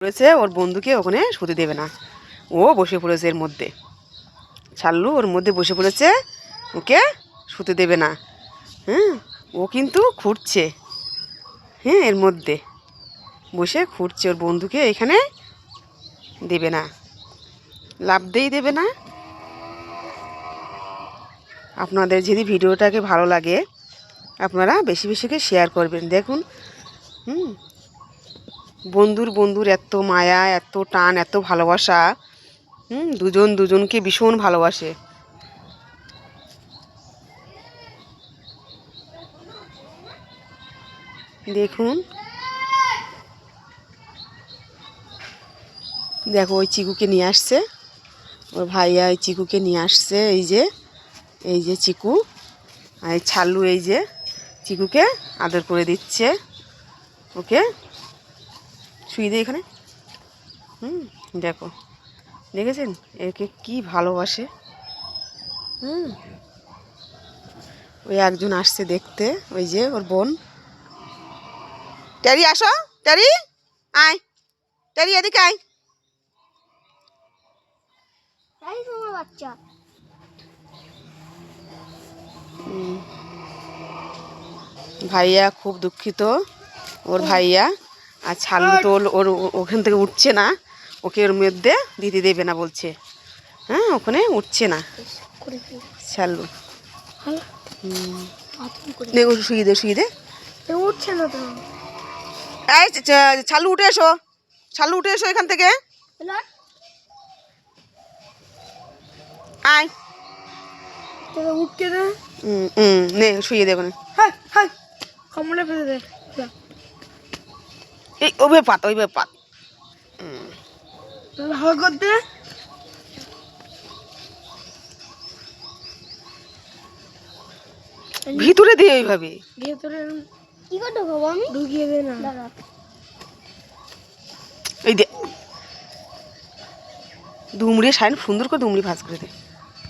পড়েছে, ওর বন্ধুকে ওখানে শুতে দেবে না। ও বসে পড়েছে এর মধ্যে, ছাড়লু ওর মধ্যে বসে পড়েছে, ওকে শুতে দেবে না। হ্যাঁ, ও কিন্তু খুঁড়ছে, হ্যাঁ এর মধ্যে বসে খুঁড়ছে, ওর বন্ধুকে এখানে দেবে না, লাফতেই দেবে না। আপনাদের যদি ভিডিওটাকে ভালো লাগে আপনারা বেশি বেশি করে শেয়ার করবেন। দেখুন, বন্ধুর এত মায়া, এত টান, এত ভালোবাসা। দুজন দুজনকে ভীষণ ভালোবাসে। দেখুন, দেখো ওই চিকুকে নিয়ে আসছে, ওর ভাইয়া ওই চিকুকে নিয়ে আসছে। এই যে চিকু আর ছাল্লু, এই যে চিকুকে আদর করে দিচ্ছে, ওকে শুয়ে দিয়ে এখানে। দেখো, দেখেছেন একে কি ভালোবাসে। ওই একজন আসছে দেখতে, ওই যে ওর বোন। ট্যারি আসো, ট্যারি আয়, ট্যারি এদিকে আয়। বাচ্চা ভাইয়া খুব দুঃখিত, ওর ভাইয়া। আর ছাল্লু তো ওর ওখান থেকে উঠছে না, ওকে ওর মধ্যে দিতে দেবে না বলছে। হ্যাঁ, ওখানে উঠছে না ছাল্লু। শুয়ে দে, শুয়ে দে, উঠছে না তো। এই ছাল্লু উঠে এসো, ছাল্লু উঠে এসো এখান থেকে, আয়। উঠকে দে, নে শুয়ে দেবে না, কমলে ফেলে দে। এই ওইভাবে পাত, ওইভাবে পাত। হাওয়া করতে ভিতরে দিয়ে এইভাবে ভেতরে কি করে ঢোকাবো আমি? ঢুকিয়ে দে না, দাঁড়া। এই দে, দুমড়ে সাইন সুন্দর করে দুমড়ি ভাজ করে দে।